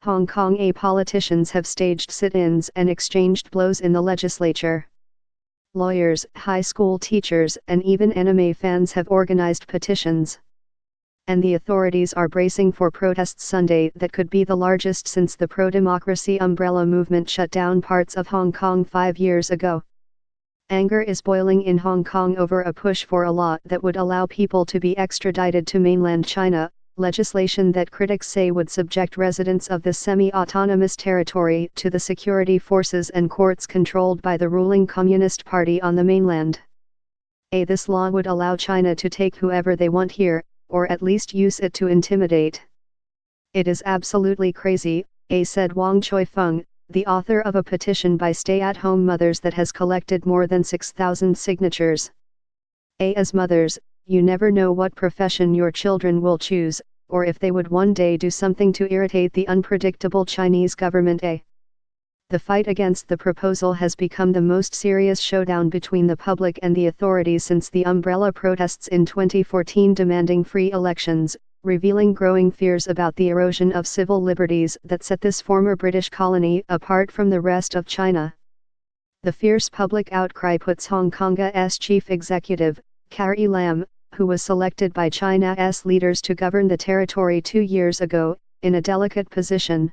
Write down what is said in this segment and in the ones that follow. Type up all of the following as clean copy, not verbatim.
Hong Kong politicians have staged sit-ins and exchanged blows in the legislature. Lawyers, high school teachers, and even anime fans have organized petitions. And the authorities are bracing for protests Sunday that could be the largest since the pro-democracy umbrella movement shut down parts of Hong Kong 5 years ago. Anger is boiling in Hong Kong over a push for a law that would allow people to be extradited to mainland China, legislation that critics say would subject residents of the semi-autonomous territory to the security forces and courts controlled by the ruling Communist Party on the mainland. This law would allow China to take whoever they want here, or at least use it to intimidate. It is absolutely crazy, said Wang Choi-feng, the author of a petition by stay-at-home mothers that has collected more than 6,000 signatures. As mothers, you never know what profession your children will choose, or if they would one day do something to irritate the unpredictable Chinese government. The fight against the proposal has become the most serious showdown between the public and the authorities since the umbrella protests in 2014 demanding free elections, revealing growing fears about the erosion of civil liberties that set this former British colony apart from the rest of China. The fierce public outcry puts Hong Kong's chief executive, Carrie Lam, who was selected by China's leaders to govern the territory 2 years ago, in a delicate position.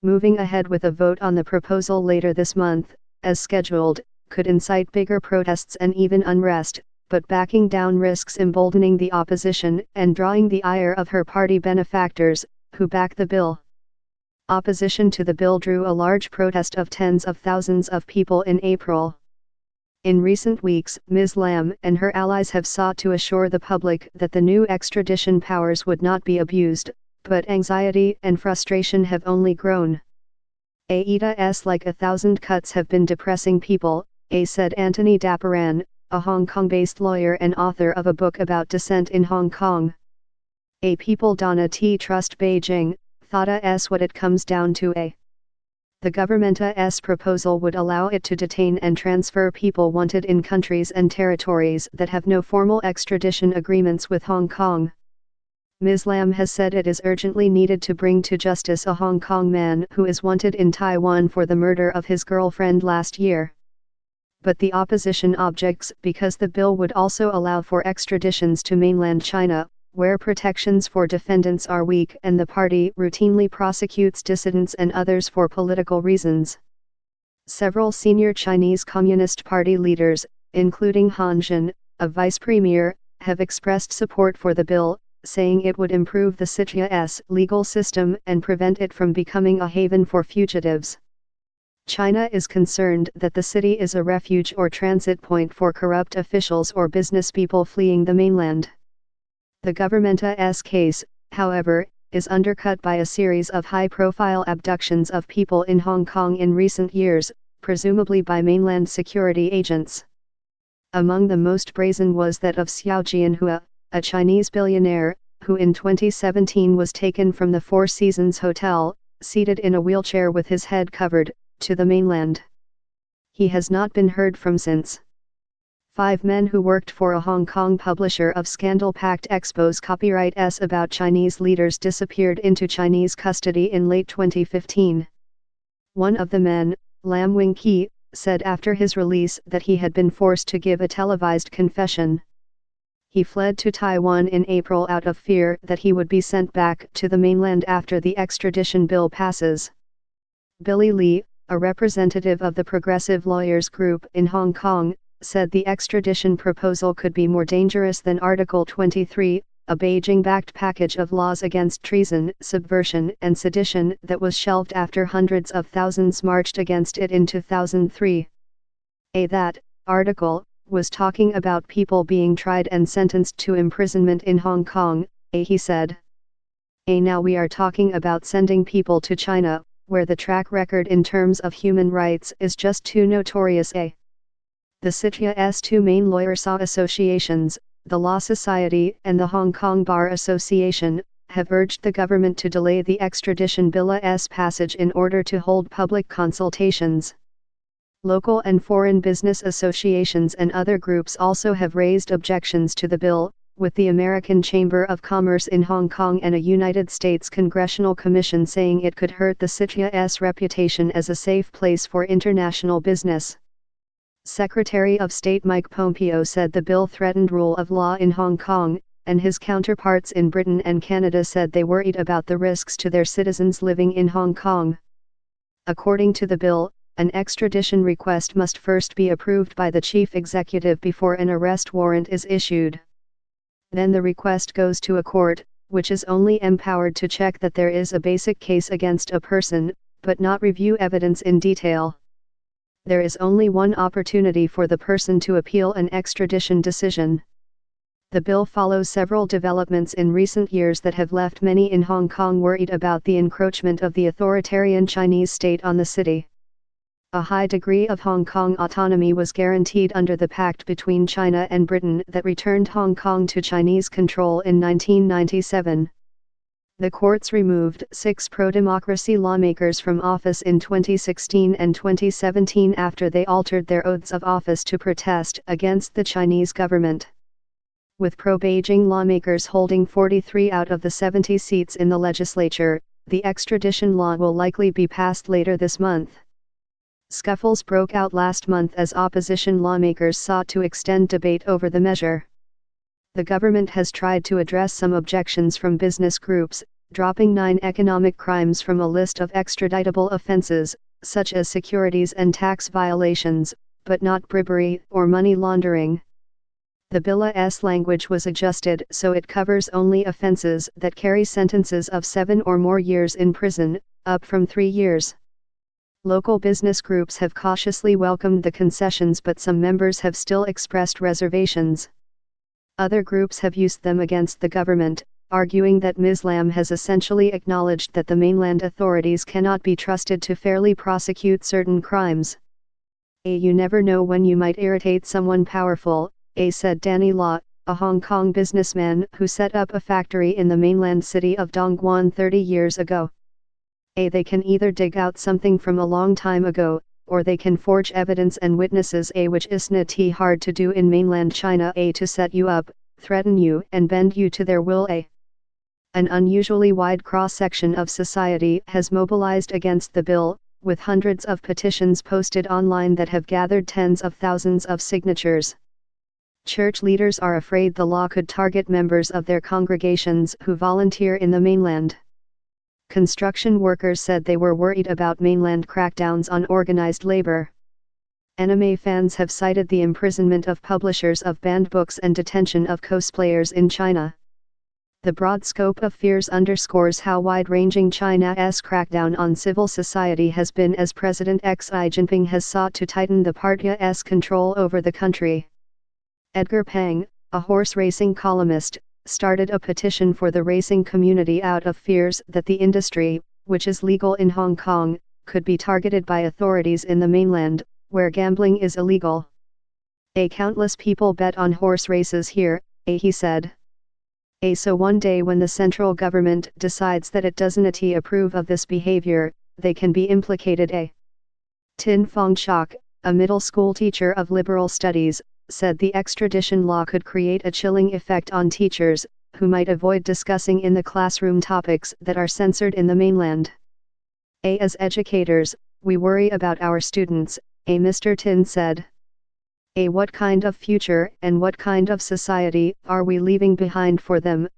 Moving ahead with a vote on the proposal later this month, as scheduled, could incite bigger protests and even unrest, but backing down risks emboldening the opposition and drawing the ire of her party benefactors, who back the bill. Opposition to the bill drew a large protest of tens of thousands of people in April. In recent weeks, Ms. Lam and her allies have sought to assure the public that the new extradition powers would not be abused, but anxiety and frustration have only grown. Aida's like 1,000 cuts have been depressing people, said Anthony Daparan, a Hong Kong-based lawyer and author of a book about dissent in Hong Kong. People don't trust Beijing, that's what it comes down to. The government's proposal would allow it to detain and transfer people wanted in countries and territories that have no formal extradition agreements with Hong Kong. Ms. Lam has said it is urgently needed to bring to justice a Hong Kong man who is wanted in Taiwan for the murder of his girlfriend last year. But the opposition objects because the bill would also allow for extraditions to mainland China, where protections for defendants are weak and the party routinely prosecutes dissidents and others for political reasons. Several senior Chinese Communist Party leaders, including Han Zhen, a vice premier, have expressed support for the bill, saying it would improve the city's legal system and prevent it from becoming a haven for fugitives. China is concerned that the city is a refuge or transit point for corrupt officials or businesspeople fleeing the mainland. The government's case, however, is undercut by a series of high-profile abductions of people in Hong Kong in recent years, presumably by mainland security agents. Among the most brazen was that of Xiao Jianhua, a Chinese billionaire, who in 2017 was taken from the Four Seasons Hotel, seated in a wheelchair with his head covered, to the mainland. He has not been heard from since. 5 men who worked for a Hong Kong publisher of scandal-packed expos copyrights about Chinese leaders disappeared into Chinese custody in late 2015. One of the men, Lam Wing-Ki, said after his release that he had been forced to give a televised confession. He fled to Taiwan in April out of fear that he would be sent back to the mainland after the extradition bill passes. Billy Lee, a representative of the Progressive Lawyers Group in Hong Kong, said the extradition proposal could be more dangerous than Article 23, a Beijing-backed package of laws against treason, subversion and sedition that was shelved after hundreds of thousands marched against it in 2003. That article was talking about people being tried and sentenced to imprisonment in Hong Kong, he said. Now we are talking about sending people to China, where the track record in terms of human rights is just too notorious. The city's 2 main lawyers' associations, the Law Society and the Hong Kong Bar Association, have urged the government to delay the extradition bill's passage in order to hold public consultations. Local and foreign business associations and other groups also have raised objections to the bill, with the American Chamber of Commerce in Hong Kong and a United States Congressional Commission saying it could hurt the city's reputation as a safe place for international business. Secretary of State Mike Pompeo said the bill threatened rule of law in Hong Kong, and his counterparts in Britain and Canada said they worried about the risks to their citizens living in Hong Kong. According to the bill, an extradition request must first be approved by the chief executive before an arrest warrant is issued. Then the request goes to a court, which is only empowered to check that there is a basic case against a person, but not review evidence in detail. There is only one opportunity for the person to appeal an extradition decision. The bill follows several developments in recent years that have left many in Hong Kong worried about the encroachment of the authoritarian Chinese state on the city. A high degree of Hong Kong autonomy was guaranteed under the pact between China and Britain that returned Hong Kong to Chinese control in 1997. The courts removed 6 pro-democracy lawmakers from office in 2016 and 2017 after they altered their oaths of office to protest against the Chinese government. With pro-Beijing lawmakers holding 43 out of the 70 seats in the legislature, the extradition law will likely be passed later this month. Scuffles broke out last month as opposition lawmakers sought to extend debate over the measure. The government has tried to address some objections from business groups, dropping 9 economic crimes from a list of extraditable offenses, such as securities and tax violations, but not bribery or money laundering. The bill's language was adjusted so it covers only offenses that carry sentences of 7 or more years in prison, up from 3 years. Local business groups have cautiously welcomed the concessions, but some members have still expressed reservations. Other groups have used them against the government, arguing that Ms. Lam has essentially acknowledged that the mainland authorities cannot be trusted to fairly prosecute certain crimes. You never know when you might irritate someone powerful, said Danny Law, a Hong Kong businessman who set up a factory in the mainland city of Dongguan 30 years ago. They can either dig out something from a long time ago, or they can forge evidence and witnesses, which isn't hard to do in mainland China, to set you up, threaten you and bend you to their will. An unusually wide cross-section of society has mobilized against the bill, with hundreds of petitions posted online that have gathered tens of thousands of signatures. Church leaders are afraid the law could target members of their congregations who volunteer in the mainland. Construction workers said they were worried about mainland crackdowns on organized labor. Anime fans have cited the imprisonment of publishers of banned books and detention of cosplayers in China. The broad scope of fears underscores how wide-ranging China's crackdown on civil society has been as President Xi Jinping has sought to tighten the party's control over the country. Edgar Pang, a horse racing columnist, started a petition for the racing community out of fears that the industry, which is legal in Hong Kong, could be targeted by authorities in the mainland, where gambling is illegal. Countless people bet on horse races here, he said. So one day when the central government decides that it doesn't approve of this behavior, they can be implicated. Tin Fong Chok, a middle school teacher of liberal studies, said the extradition law could create a chilling effect on teachers, who might avoid discussing in the classroom topics that are censored in the mainland. As educators, we worry about our students, Mr. Tin said. What kind of future and what kind of society are we leaving behind for them,